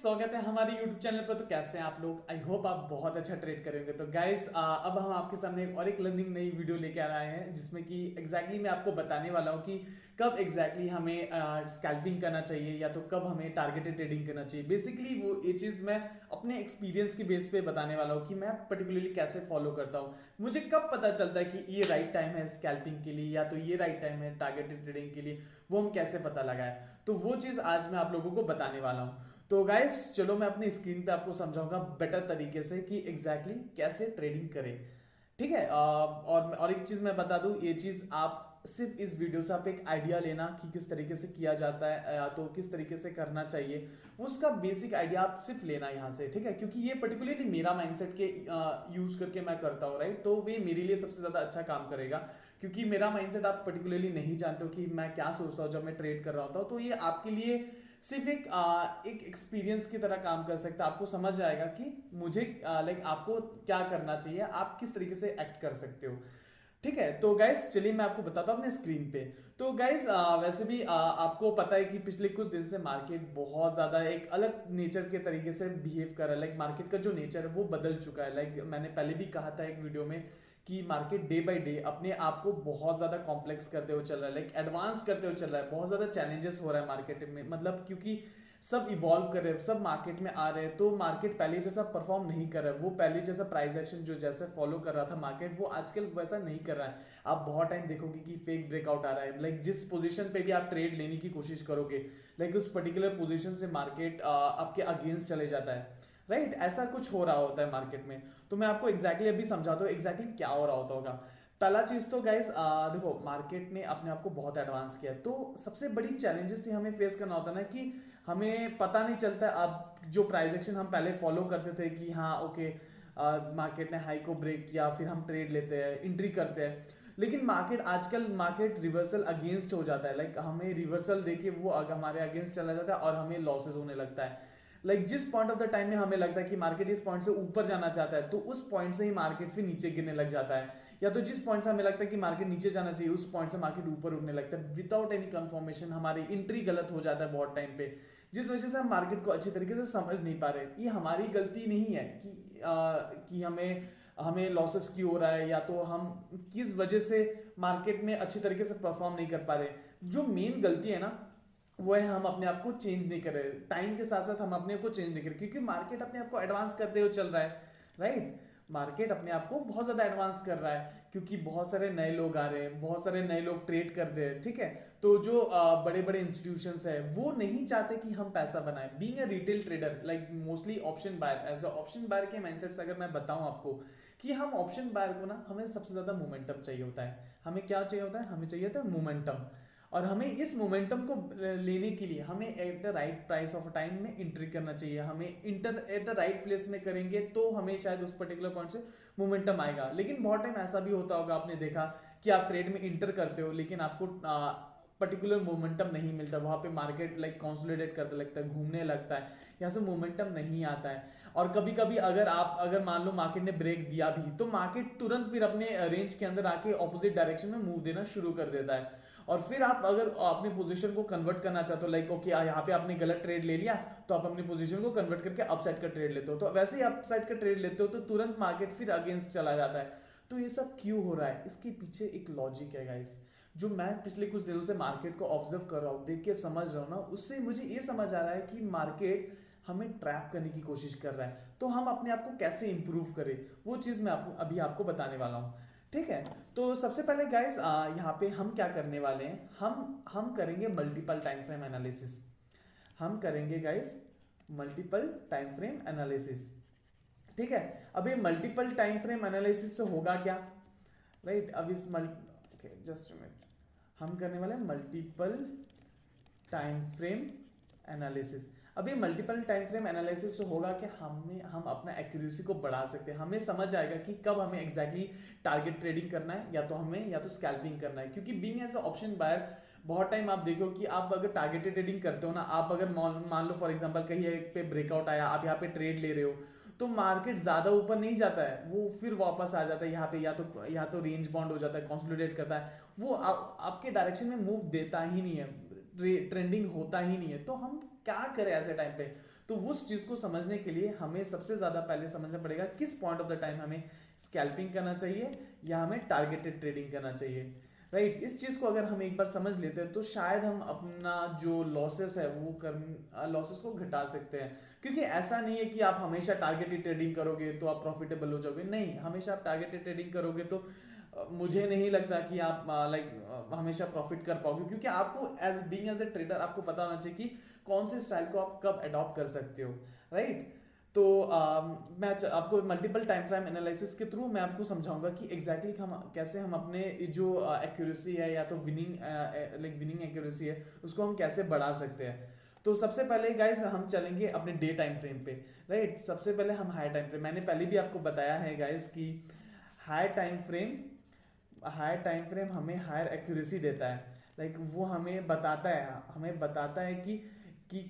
स्वागत है हमारे YouTube चैनल पर। तो कैसे हैं आप लोग? आई होप आप बहुत अच्छा ट्रेड करेंगे। तो गाइस अब हम आपके सामने एक लर्निंग नई वीडियो लेके आ रहे हैं जिसमें कि मैं आपको बताने वाला हूँ कि कब हमें स्कैल्पिंग करना चाहिए या तो कब हमें टारगेटेड ट्रेडिंग करना चाहिए। बेसिकली वो ये चीज़ मैं अपने एक्सपीरियंस के बेस पे बताने वाला हूँ कि मैं पर्टिकुलरली कैसे फॉलो करता हूँ। मुझे कब पता चलता है कि ये राइट टाइम है स्कैल्पिंग के लिए या तो ये राइट टाइम है टारगेटेड ट्रेडिंग के लिए, वो हम कैसे पता लगाए। तो वो चीज़ आज मैं आप लोगों को बताने वाला हूँ। तो गाइस चलो मैं अपनी स्क्रीन पे आपको समझाऊंगा बेटर तरीके से कि कैसे ट्रेडिंग करें। ठीक है। और एक चीज मैं बता दूं, ये चीज आप सिर्फ इस वीडियो से आप एक आइडिया लेना कि किस तरीके से किया जाता है या तो किस तरीके से करना चाहिए, उसका बेसिक आइडिया आप सिर्फ लेना यहाँ से। ठीक है, क्योंकि ये पर्टिकुलरली मेरा माइंडसेट के यूज करके मैं करता हूँ, राइट। तो वे मेरे लिए सबसे ज्यादा अच्छा काम करेगा, क्योंकि मेरा माइंडसेट आप पर्टिकुलरली नहीं जानते हो कि मैं क्या सोचता हूँ जब मैं ट्रेड कर रहा होता हूँ। तो ये आपके लिए सिर्फ एक एक्सपीरियंस की तरह काम कर सकता है। आपको समझ आएगा कि मुझे आपको क्या करना चाहिए, आप किस तरीके से एक्ट कर सकते हो। ठीक है, तो गाइस चलिए मैं आपको बताता हूँ अपने स्क्रीन पे। तो गाइस वैसे भी आपको पता है कि पिछले कुछ दिन से मार्केट बहुत ज्यादा एक अलग नेचर के तरीके से बिहेव कर रहा है। मार्केट का जो नेचर है वो बदल चुका है। मैंने पहले भी कहा था एक वीडियो में कि मार्केट डे बाय डे अपने आप को बहुत ज्यादा कॉम्प्लेक्स करते हुए चल रहा है, एडवांस करते हुए चल रहा है। बहुत ज्यादा चैलेंजेस हो रहा है मार्केट में, मतलब क्योंकि सब इवॉल्व कर रहे हैं, सब मार्केट में आ रहे हैं। तो मार्केट पहले जैसा परफॉर्म नहीं कर रहा है, वो पहले जैसा प्राइस एक्शन जो जैसे फॉलो कर रहा था मार्केट, वो आजकल वैसा नहीं कर रहा है। आप बहुत टाइम देखोगे कि फेक ब्रेकआउट आ रहा है। जिस पोजीशन पे भी आप ट्रेड लेने की कोशिश करोगे, उस पर्टिकुलर पोजीशन से मार्केट आपके अगेंस्ट चले जाता है, राइट। ऐसा कुछ हो रहा होता है मार्केट में। तो मैं आपको अभी समझाता हूँ क्या हो रहा होता होगा। पहला चीज तो गाइस देखो, मार्केट ने अपने आप को बहुत एडवांस किया है। तो सबसे बड़ी चैलेंजेस हमें फेस करना होता है ना कि हमें पता नहीं चलता है। अब जो प्राइस एक्शन हम पहले फॉलो करते थे कि हाँ ओके, मार्केट ने हाई को ब्रेक किया, फिर हम ट्रेड लेते हैं, एंट्री करते हैं। लेकिन मार्केट रिवर्सल अगेंस्ट हो जाता है। हमें रिवर्सल देके वो हमारे अगेंस्ट चला जाता है और हमें लॉसेस होने लगता है। जिस पॉइंट ऑफ द टाइम में हमें लगता है कि मार्केट इस पॉइंट से ऊपर जाना चाहता है, तो उस पॉइंट से ही मार्केट फिर नीचे गिरने लग जाता है। या तो जिस पॉइंट से हमें लगता है कि मार्केट नीचे जाना चाहिए, उस पॉइंट से मार्केट ऊपर उठने लगता है विदाउट एनी कंफर्मेशन। हमारी एंट्री गलत हो जाता है बहुत टाइम पे, जिस वजह से हम मार्केट को अच्छी तरीके से समझ नहीं पा रहे। ये हमारी गलती नहीं है कि हमें हमें लॉसेस क्यों हो रहा है या तो हम किस वजह से मार्केट में अच्छी तरीके से परफॉर्म नहीं कर पा रहे। जो मेन गलती है ना, वो है हम अपने आप को चेंज नहीं कर रहे। टाइम के साथ साथ हम अपने आप को चेंज नहीं कर रहे, क्योंकि मार्केट अपने आप को एडवांस करते हुए चल रहा है, राइट। मार्केट अपने आप को बहुत ज्यादा एडवांस कर रहा है, क्योंकि बहुत सारे नए लोग आ रहे हैं, बहुत सारे नए लोग ट्रेड कर रहे हैं। ठीक है, तो जो बड़े बड़े इंस्टीट्यूशंस है वो नहीं चाहते कि हम पैसा बनाए। Being a retail trader, mostly option buyer, as a option buyer के माइंडसेट से अगर मैं बताऊं आपको कि हम ऑप्शन बायर को ना, हमें सबसे ज्यादा मोमेंटम चाहिए होता है। हमें क्या चाहिए होता है? हमें चाहिए होता है मोमेंटम। और हमें इस मोमेंटम को लेने के लिए हमें at the right price of time में एंट्री करना चाहिए। हमें inter at the right place में करेंगे तो हमें शायद उस पर्टिकुलर पॉइंट से मोमेंटम आएगा। लेकिन बहुत टाइम ऐसा भी होता होगा, आपने देखा कि आप ट्रेड में इंटर करते हो लेकिन आपको पर्टिकुलर मोमेंटम नहीं मिलता। वहां पे मार्केट कंसोलिडेट करते लगता है, घूमने लगता है, यहाँ से मोमेंटम नहीं आता है। और कभी कभी अगर मान लो मार्केट ने ब्रेक दिया भी, तो मार्केट तुरंत फिर अपने रेंज के अंदर आके ऑपोजिट डायरेक्शन में मूव देना शुरू कर देता है। और फिर आप अगर अपने पोजीशन को कन्वर्ट करना चाहते हो, ओके यहाँ पे आपने गलत ट्रेड ले लिया, तो आप अपनी पोजीशन को कन्वर्ट करके अपसाइड का ट्रेड लेते हो। तो वैसे ही अपसाइड का ट्रेड लेते हो तो तुरंत मार्केट फिर अगेंस्ट चला जाता है। तो ये सब क्यों हो रहा है? इसके पीछे एक लॉजिक है गाइस, जो मैं पिछले कुछ दिनों से मार्केट को ऑब्जर्व कर रहा हूँ, देख के समझ रहा हूँ ना, उससे मुझे ये समझ आ रहा है कि मार्केट हमें ट्रैप करने की कोशिश कर रहा है। तो हम अपने आप को कैसे इंप्रूव करें, वो चीज मैं आपको बताने वाला हूँ। ठीक है, तो सबसे पहले गाइस यहाँ पे हम क्या करने वाले हैं, हम करेंगे मल्टीपल टाइम फ्रेम एनालिसिस। हम करेंगे guys multiple time frame analysis. ठीक है, अब ये मल्टीपल टाइम फ्रेम एनालिसिस से होगा क्या, राइट। अब इस ओके जस्ट अ मिनट, हम करने वाले हैं मल्टीपल टाइम फ्रेम एनालिसिस। अब ये मल्टीपल टाइम फ्रेम एनालिसिस से होगा कि हम अपना एक्यूरेसी को बढ़ा सकते हैं। हमें समझ आएगा कि कब हमें टारगेट ट्रेडिंग करना है, या तो स्कैल्पिंग करना है। क्योंकि being as a option buyer, बहुत टाइम आप देखो कि आप अगर टारगेटेड ट्रेडिंग करते हो ना, आप अगर मान लो फॉर एग्जांपल कहीं एक पे ब्रेकआउट आया, आप यहाँ पे ट्रेड ले रहे हो, तो मार्केट ज्यादा ऊपर नहीं जाता है, वो फिर वापस आ जाता है यहाँ पे, या तो रेंज बाउंड हो जाता है, कंसोलिडेट करता है, वो आपके डायरेक्शन में मूव देता ही नहीं है, ट्रेंडिंग होता ही नहीं है। तो हम क्या करें ऐसे टाइम पे? तो उस चीज़ को समझने के लिए हमें सबसे ज़्यादा पहले समझना पड़ेगा किस पॉइंट ऑफ द टाइम हमें स्कैल्पिंग करना चाहिए या हमें टारगेटेड ट्रेडिंग करना चाहिए, राइट। इस चीज़ को अगर हम एक बार समझ लेते हैं तो शायद हम अपना जो लॉसेस है वो कर लॉसेस को घटा सकते हैं। क्योंकि ऐसा नहीं है कि आप हमेशा टारगेटेड ट्रेडिंग करोगे तो आप प्रॉफिटेबल हो जाओगे, नहीं, हमेशा आप टारगेटेड ट्रेडिंग करोगे तो मुझे नहीं लगता कि आप हमेशा प्रॉफिट कर पाओगे, क्योंकि आपको एज ए ट्रेडर आपको पता होना चाहिए कि कौन से स्टाइल को आप कब अडॉप्ट कर सकते हो, राइट। तो आपको मल्टीपल टाइम फ्रेम एनालिसिस के थ्रू मैं आपको समझाऊंगा कि एग्जैक्टली हम कैसे हम अपने जो एक्यूरेसी है या तो विनिंग एक्यूरेसी है उसको हम कैसे बढ़ा सकते हैं। तो सबसे पहले गाइस हम चलेंगे अपने डे टाइम फ्रेम पे, राइट। सबसे पहले हम हाई टाइम फ्रेम, मैंने पहले भी आपको बताया है गाइस कि हाई टाइम फ्रेम हमें हायर एक्यूरेसी देता है, लाइक वो हमें बताता है कि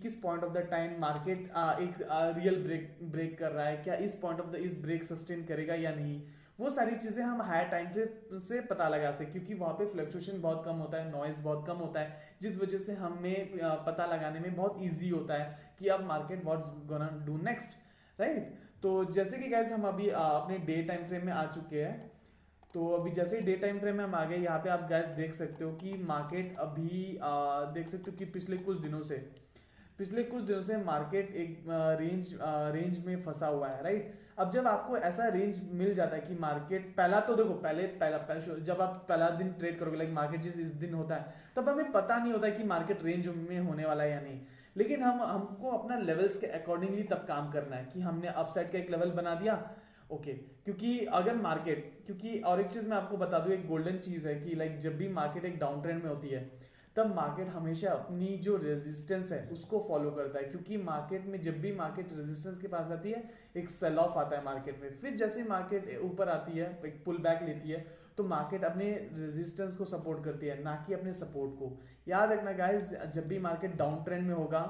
किस point of the time market एक रियल ब्रेक कर रहा है, क्या इस पॉइंट ऑफ द इस ब्रेक सस्टेन करेगा या नहीं। वो सारी चीज़ें हम हायर टाइम फ्रेम से पता लगाते हैं, क्योंकि वहाँ पे फ्लक्चुएशन बहुत कम होता है, नॉइज बहुत कम होता है, जिस वजह से हमें पता लगाने में बहुत ईजी होता है कि अब market what's gonna do next, right. तो जैसे कि गाइस हम अभी अपने डे टाइम फ्रेम में आ चुके हैं। तो अभी जैसे ही डे टाइम फ्रेम में हम आ गए, यहाँ पे आप गाइस देख सकते हो कि मार्केट अभी देख सकते हो कि पिछले कुछ दिनों से मार्केट एक रेंज में फंसा हुआ है, राइट। अब जब आपको ऐसा रेंज मिल जाता है कि मार्केट पहला तो देखो पहले जब आप पहला दिन ट्रेड करोगे, लाइक मार्केट जिस इस दिन होता है तब हमें पता नहीं होता है कि मार्केट रेंज में होने वाला है या नहीं। लेकिन हमको अपना लेवल्स के अकॉर्डिंगली तब काम करना है कि हमने अपसाइड का एक लेवल बना दिया, ओके। क्योंकि और एक चीज मैं आपको बता दूं, एक गोल्डन चीज है कि लाइक जब भी मार्केट एक डाउन ट्रेंड में होती है तब मार्केट हमेशा अपनी जो रेजिस्टेंस है उसको फॉलो करता है, क्योंकि मार्केट में जब भी मार्केट रेजिस्टेंस के पास आती है एक सेल ऑफ आता है मार्केट में, फिर जैसे मार्केट ऊपर आती है एक पुल बैक लेती है तो मार्केट अपने रेजिस्टेंस को सपोर्ट करती है, ना कि अपने सपोर्ट को। याद रखना गाइस, जब भी मार्केट डाउन ट्रेंड में होगा,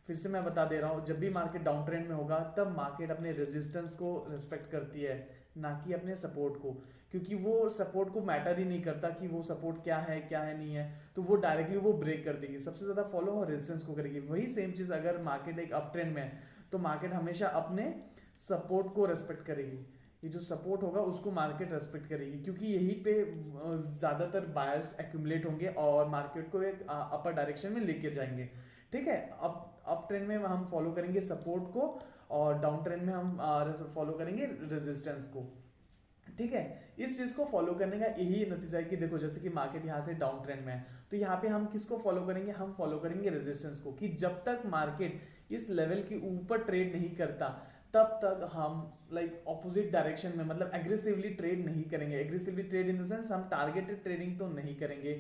फिर से मैं बता दे रहा हूँ, जब भी मार्केट डाउन ट्रेंड में होगा तब मार्केट अपने रेजिस्टेंस को रिस्पेक्ट करती है, ना कि अपने सपोर्ट को। क्योंकि वो सपोर्ट को मैटर ही नहीं करता कि वो सपोर्ट क्या है नहीं है, तो वो डायरेक्टली वो ब्रेक कर देगी, सबसे ज़्यादा फॉलो वो रेजिस्टेंस को करेगी। वही सेम चीज़ अगर मार्केट एक अप ट्रेंड में है तो मार्केट हमेशा अपने सपोर्ट को रेस्पेक्ट करेगी, ये जो सपोर्ट होगा उसको मार्केट रेस्पेक्ट करेगी, क्योंकि यहीं पे ज़्यादातर बायर्स एक्यूमुलेट होंगे और मार्केट को एक अपर डायरेक्शन में लेके जाएंगे, ठीक है। अप ट्रेंड में हम फॉलो करेंगे सपोर्ट को और डाउन ट्रेंड में हम फॉलो करेंगे रेजिस्टेंस को, ठीक है। इस चीज को फॉलो करने का यही नतीजा है कि देखो जैसे कि मार्केट यहाँ से डाउन ट्रेंड में है तो यहाँ पे हम किसको फॉलो करेंगे, हम फॉलो करेंगे रेजिस्टेंस को, कि जब तक मार्केट इस लेवल के ऊपर ट्रेड नहीं करता तब तक हम लाइक ऑपोजिट डायरेक्शन में मतलब एग्रेसिवली ट्रेड नहीं करेंगे। Aggressively trade in the sense हम टारगेटेड ट्रेडिंग तो नहीं करेंगे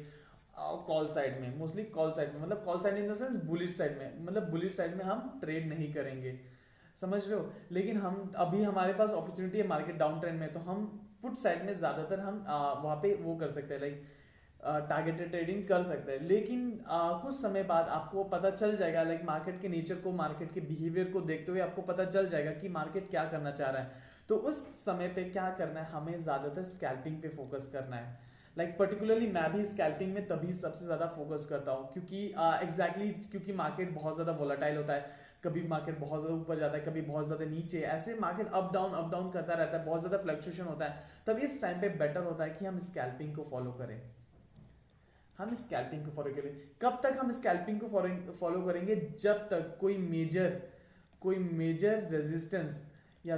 कॉल साइड में, मोस्टली कॉल साइड में, मतलब call side in the sense bullish side में, मतलब बुलिश साइड में हम ट्रेड नहीं करेंगे, समझ रहे हो। लेकिन हम अभी हमारे पास अपॉर्चुनिटी है मार्केट डाउन ट्रेंड में, तो हम पुट साइड में ज़्यादातर हम वहाँ पे वो कर सकते हैं, लाइक टारगेटेड ट्रेडिंग कर सकते हैं। लेकिन कुछ समय बाद आपको पता चल जाएगा, लाइक मार्केट के नेचर को, मार्केट के बिहेवियर को देखते हुए आपको पता चल जाएगा कि मार्केट क्या करना चाह रहा है। तो उस समय पे क्या करना है, हमें ज़्यादातर स्कैल्पिंग पे फोकस करना है। लाइक पर्टिकुलरली मैं भी स्कैल्पिंग में तभी सबसे ज़्यादा फोकस करता हूँ, क्योंकि क्योंकि मार्केट बहुत ज़्यादा वोलाटाइल होता है, कभी मार्केट बहुत ज़्यादा ऊपर जाता है, कभी बहुत ज़्यादा नीचे, ऐसे मार्केट अप डाउन करता रहता है, बहुत ज़्यादा फ्लक्चुएशन होता है। तब इस टाइम पे बेटर होता है कि हम स्कैल्पिंग को फॉलो करें। कब तक हम स्कैल्पिंग को फॉलो करेंगे, जब तक कोई मेजर रेजिस्टेंस या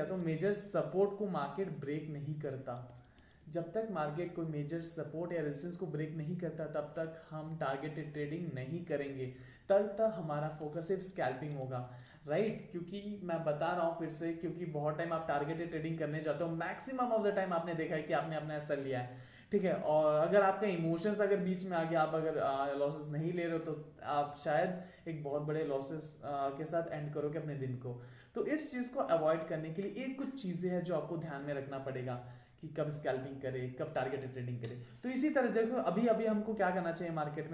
तो मेजर सपोर्ट को मार्केट ब्रेक नहीं करता। जब तक मार्केट कोई मेजर सपोर्ट या रेजिस्टेंस को ब्रेक नहीं करता तब तक हम टारगेटेड ट्रेडिंग नहीं करेंगे, तब तक हमारा फोकस सिर्फ स्कैल्पिंग होगा, राइट। क्योंकि मैं बता रहा हूँ फिर से, क्योंकि बहुत टाइम आप टारगेटेड ट्रेडिंग करने जाते हो, मैक्सिमम ऑफ द टाइम आपने देखा है कि आपने अपना एसएल लिया है, ठीक है। और अगर आपका इमोशंस अगर बीच में आ गया, आप अगर लॉसेस नहीं ले रहे हो तो आप शायद एक बहुत बड़े लॉसेस के साथ एंड करोगे अपने दिन को। तो इस चीज़ को अवॉइड करने के लिए एक कुछ चीज़ें हैं जो आपको ध्यान में रखना पड़ेगा कि कब स्कैल्पिंग करें, कब टारगेटेड ट्रेडिंग करें। तो इसी तरह देखो अभी हमको क्या करना चाहिए मार्केट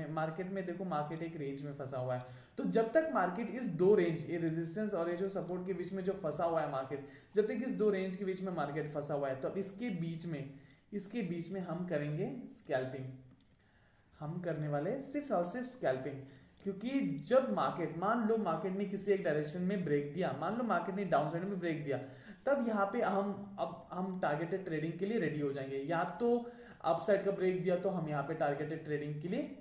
में देखो मार्केट एक रेंज में फंसा हुआ है, तो जब तक मार्केट इस दो रेंज, ये रेजिस्टेंस और ये जो सपोर्ट के बीच में जो फंसा हुआ है मार्केट, जब तक इस दो रेंज के बीच में मार्केट फंसा हुआ है तो अब इसके बीच में हम करेंगे स्कैल्पिंग। हम करने वाले सिर्फ और सिर्फ स्कैल्पिंग। क्योंकि जब मार्केट, मान लो मार्केट ने किसी एक डायरेक्शन में ब्रेक दिया, मान लो मार्केट ने डाउन साइड में ब्रेक दिया, तब यहाँ पे हम टारगेटेड ट्रेडिंग के लिए रेडी हो जाएंगे। या तो अप साइड का ब्रेक दिया तो हम यहाँ पे टारगेटेड ट्रेडिंग के लिए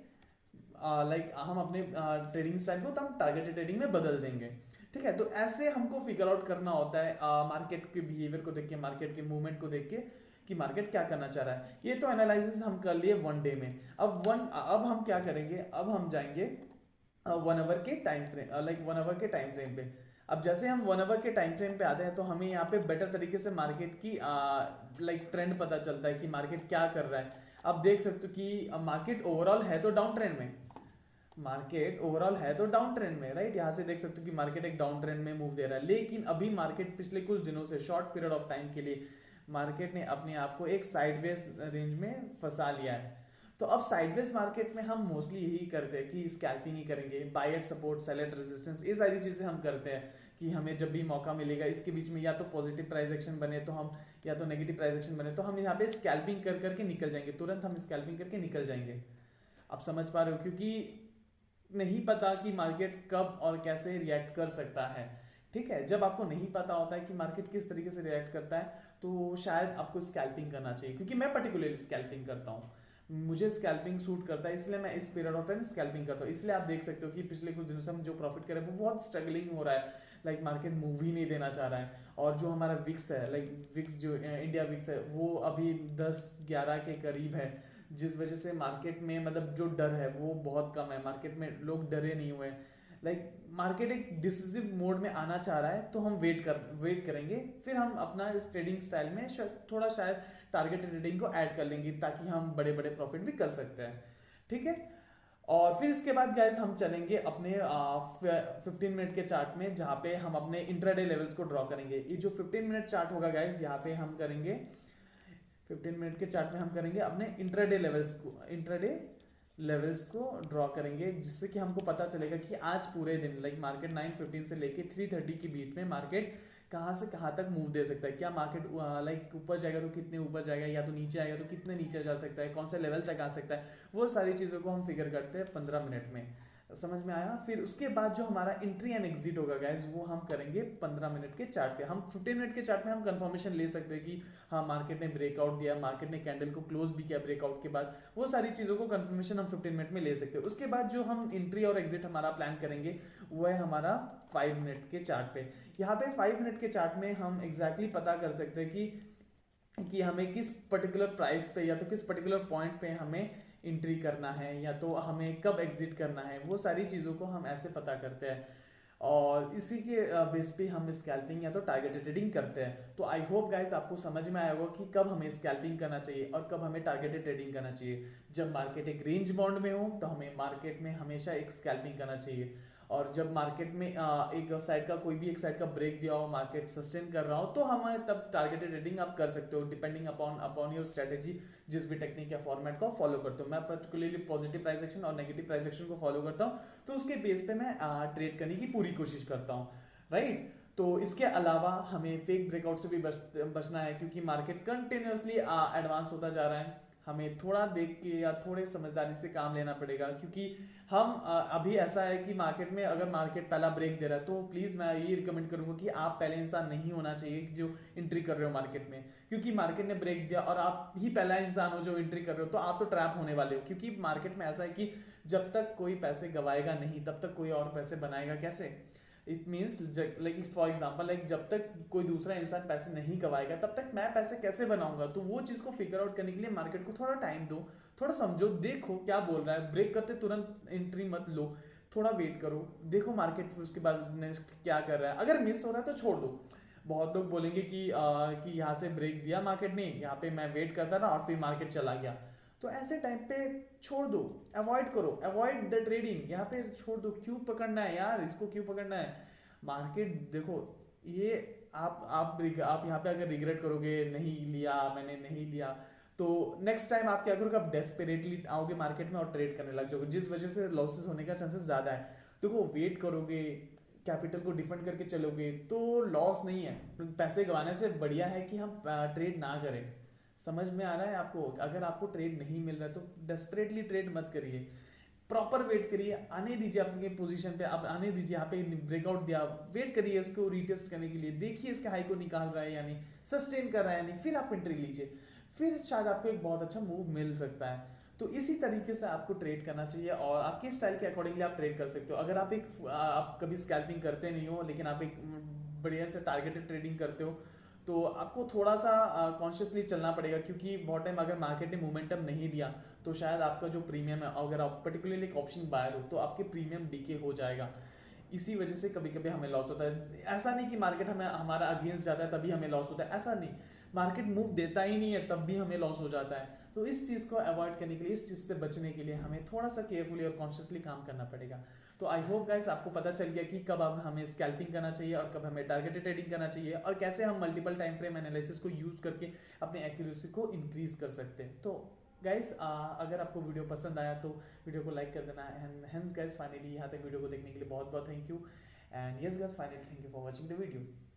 हम अपने ट्रेडिंग स्टाइल को तो हम टारगेटेड ट्रेडिंग में बदल देंगे। ठीक है, तो ऐसे हमको फिगर आउट करना होता है मार्केट के बिहेवियर को देख के, मार्केट के मूवमेंट को देख के, कि मार्केट क्या करना चाह रहा है। ये तो एनालिसिस हम कर लिए वन डे में। अब हम क्या करेंगे, अब हम जाएंगे 1 आवर के टाइम फ्रेम, 1 आवर के टाइम फ्रेम पे। अब जैसे हम 1 आवर के टाइम फ्रेम पे आते हैं तो हमें यहाँ पे बेटर तरीके से मार्केट की ट्रेंड पता चलता है कि मार्केट क्या कर रहा है। अब देख सकते हो कि मार्केट ओवरऑल है तो डाउन ट्रेंड में, मार्केट ओवरऑल है तो डाउन ट्रेंड में, राइट। यहाँ से देख सकते हो कि मार्केट एक डाउन ट्रेंड में मूव दे रहा है, लेकिन अभी मार्केट पिछले कुछ दिनों से, शॉर्ट पीरियड ऑफ टाइम के लिए, मार्केट ने अपने आप को एक साइडवेज रेंज में फंसा लिया है। तो अब साइडवेज मार्केट में हम मोस्टली यही करते हैं कि स्कैल्पिंग ही करेंगे, buy at support, sell at resistance, ये सारी चीजें हम करते हैं कि हमें जब भी मौका मिलेगा इसके बीच में या तो पॉजिटिव प्राइस एक्शन बने तो हम, या तो नेगेटिव प्राइस एक्शन बने तो हम यहाँ पे स्कैल्पिंग कर करके निकल जाएंगे, तुरंत हम स्कैल्पिंग करके निकल जाएंगे। आप समझ पा रहे हो, क्योंकि नहीं पता कि मार्केट कब और कैसे रिएक्ट कर सकता है। ठीक है, जब आपको नहीं पता होता है कि मार्केट किस तरीके से रिएक्ट करता है तो शायद आपको स्कैल्पिंग करना चाहिए, क्योंकि मैं पर्टिकुलरली स्कैल्पिंग करता हूँ, मुझे स्कैल्पिंग सूट करता है, इसलिए मैं इस पीरियड ऑफ टाइम स्कैल्पिंग करता हूँ। इसलिए आप देख सकते हो कि पिछले कुछ दिनों से हम जो प्रॉफिट करें वो बहुत स्ट्रगलिंग हो रहा है, मार्केट मूव ही नहीं देना चाह रहा है। और जो हमारा विक्स है, विक्स जो इंडिया विक्स है, वो अभी 10-11 के करीब है, जिस वजह से मार्केट में मतलब जो डर है वो बहुत कम है, मार्केट में लोग डरे नहीं हुए। मार्केट एक डिसिसिव मोड में आना चाह रहा है तो हम वेट करेंगे, फिर हम अपना इस ट्रेडिंग स्टाइल में थोड़ा शायद टारगेट ट्रेडिंग को ऐड कर लेंगे ताकि हम बड़े बड़े प्रॉफिट भी कर सकते हैं। ठीक है, और फिर इसके बाद गाइस हम चलेंगे अपने 15 मिनट के चार्ट में, जहाँ पे हम अपने इंट्राडे लेवल्स को ड्रॉ करेंगे। ये जो 15 मिनट चार्ट होगा गाइस, यहाँ पे हम करेंगे 15 मिनट के चार्ट में हम करेंगे अपने इंट्राडे लेवल्स को ड्रॉ करेंगे, जिससे कि हमको पता चलेगा कि आज पूरे दिन मार्केट 9:15 से लेके 3:30 के बीच में मार्केट कहाँ से कहाँ तक मूव दे सकता है। क्या मार्केट ऊपर जाएगा तो कितने ऊपर जाएगा, या तो नीचे आएगा तो कितने नीचे जा सकता है, कौन से लेवल तक आ सकता है, वो सारी चीज़ों को हम फिगर करते हैं 15 मिनट में। समझ में आया। फिर उसके बाद जो हमारा एंट्री एंड एग्जिट होगा गाइज, वो हम करेंगे 15 मिनट के चार्ट पे। हम 15 मिनट के चार्ट में हम कंफर्मेशन ले सकते हैं कि हाँ मार्केट ने ब्रेकआउट दिया, मार्केट ने कैंडल को क्लोज भी किया ब्रेकआउट के बाद, वो सारी चीज़ों को कंफर्मेशन हम 15 मिनट में ले सकते हैं। उसके बाद जो हम एंट्री और एग्जिट हमारा प्लान करेंगे वो है हमारा 5 मिनट के चार्ट पे। यहाँ पे 5 मिनट के चार्ट में हम एग्जैक्टली पता कर सकते हैं कि हमें किस पर्टिकुलर प्राइस पे या तो किस पर्टिकुलर पॉइंट पे हमें एंट्री करना है, या तो हमें कब एग्जिट करना है, वो सारी चीज़ों को हम ऐसे पता करते हैं। और इसी के बेस पे हम स्कैल्पिंग या तो टारगेटेड ट्रेडिंग करते हैं। तो आई होप गाइस आपको समझ में आया होगा कि कब हमें स्कैल्पिंग करना चाहिए और कब हमें टारगेटेड ट्रेडिंग करना चाहिए। जब मार्केट एक रेंज बाउंड में हो तो हमें मार्केट में हमेशा एक स्कैल्पिंग करना चाहिए, और जब मार्केट में एक साइड का कोई भी एक साइड का ब्रेक दिया हो, मार्केट सस्टेन कर रहा हो, तो हमें तब टारगेटेड ट्रेडिंग आप कर सकते हो डिपेंडिंग अपॉन योर स्ट्रेटेजी, जिस भी टेक्निक या फॉर्मेट को फॉलो करते हो। मैं पर्टिकुलरली पॉजिटिव प्राइस एक्शन और नेगेटिव प्राइस एक्शन को फॉलो करता हूँ, तो उसके बेस पे मैं ट्रेड करने की पूरी कोशिश करता हूँ, राइट। तो इसके अलावा हमें फेक ब्रेकआउट से भी बचना है, क्योंकि मार्केट कंटिन्यूसली एडवांस होता जा रहा है। हमें थोड़ा देख के या थोड़े समझदारी से काम लेना पड़ेगा, क्योंकि हम अभी ऐसा है कि मार्केट में अगर मार्केट पहला ब्रेक दे रहा है तो प्लीज़ मैं ये रिकमेंड करूंगा कि आप पहले इंसान नहीं होना चाहिए जो एंट्री कर रहे हो मार्केट में, क्योंकि मार्केट ने ब्रेक दिया और आप ही पहला इंसान हो जो एंट्री कर रहे हो तो आप तो ट्रैप होने वाले हो। क्योंकि मार्केट में ऐसा है कि जब तक कोई पैसे गवाएगा नहीं तब तक कोई और पैसे बनाएगा कैसे। इट मीन्स फॉर एग्जाम्पल जब तक कोई दूसरा इंसान पैसे नहीं कमाएगा तब तक मैं पैसे कैसे बनाऊंगा। तो वो चीज़ को फिगर आउट करने के लिए मार्केट को थोड़ा टाइम दो, थोड़ा समझो, देखो क्या बोल रहा है, ब्रेक करते तुरंत एंट्री मत लो, थोड़ा वेट करो, देखो मार्केट उसके बाद नेक्स्ट क्या कर रहा है। अगर मिस हो रहा है तो छोड़ दो। बहुत लोग बोलेंगे कि यहाँ से ब्रेक दिया मार्केट ने, यहाँ पे मैं वेट करता रहा और फिर मार्केट चला गया, तो ऐसे टाइम पे छोड़ दो, अवॉइड करो, अवॉइड द ट्रेडिंग, यहाँ पे छोड़ दो। क्यों पकड़ना है यार, इसको क्यों पकड़ना है। मार्केट देखो, ये आप यहाँ पे अगर रिग्रेट करोगे नहीं लिया, मैंने नहीं लिया, तो नेक्स्ट टाइम आप क्या करोगे, आप डेस्परेटली आओगे मार्केट में और ट्रेड करने लग जाओगे, जिस वजह से लॉसेस होने का चांसेस ज़्यादा है। देखो वेट करोगे, कैपिटल को डिफेंड करके चलोगे तो लॉस नहीं है, पैसे गंवाने से बढ़िया है कि हम ट्रेड ना करें। समझ में आ रहा है आपको। अगर आपको ट्रेड नहीं मिल रहा है तो डेस्परेटली ट्रेड मत करिए, प्रॉपर वेट करिए, आने दीजिए अपने पोजीशन पे, आप आने दीजिए, यहाँ पे ब्रेकआउट दिया, वेट करिए उसको रीटेस्ट करने के लिए, देखिए इसके हाई को निकाल रहा है या नहीं, सस्टेन कर रहा है या नहीं, फिर आप एंट्री लीजिए, फिर शायद आपको एक बहुत अच्छा मूव मिल सकता है। तो इसी तरीके से आपको ट्रेड करना चाहिए और आपके स्टाइल के अकॉर्डिंगली आप ट्रेड कर सकते हो। अगर आप कभी स्कैल्पिंग करते नहीं हो लेकिन आप एक बढ़िया से टारगेटेड ट्रेडिंग करते हो तो आपको थोड़ा सा कॉन्शियसली चलना पड़ेगा, क्योंकि बहुत टाइम अगर मार्केट ने मोमेंटम नहीं दिया तो शायद आपका जो प्रीमियम है, अगर आप पर्टिकुलरली एक ऑप्शन बायर हो तो आपके प्रीमियम डिके हो जाएगा। इसी वजह से कभी कभी हमें लॉस होता है। ऐसा नहीं कि मार्केट हमें हमारा अगेंस्ट जाता है तभी हमें लॉस होता है, ऐसा नहीं, मार्केट मूव देता ही नहीं है तब भी हमें लॉस हो जाता है। तो इस चीज़ को अवॉइड करने के लिए, इस चीज़ से बचने के लिए हमें थोड़ा सा केयरफुली और कॉन्शियसली काम करना पड़ेगा। तो आई होप गाइस आपको पता चल गया कि कब हमें स्कैल्पिंग करना चाहिए और कब हमें टारगेटेड ट्रेडिंग करना चाहिए और कैसे हम मल्टीपल टाइम फ्रेम एनालिसिस को यूज़ करके अपने एक्यूरेसी को इंक्रीज कर सकते हैं। तो गाइस अगर आपको वीडियो पसंद आया तो वीडियो को लाइक कर देना। एंड हेंस गाइस फाइनली यहाँ तक वीडियो को देखने के लिए बहुत बहुत thank you. And yes guys finally thank you for watching the video.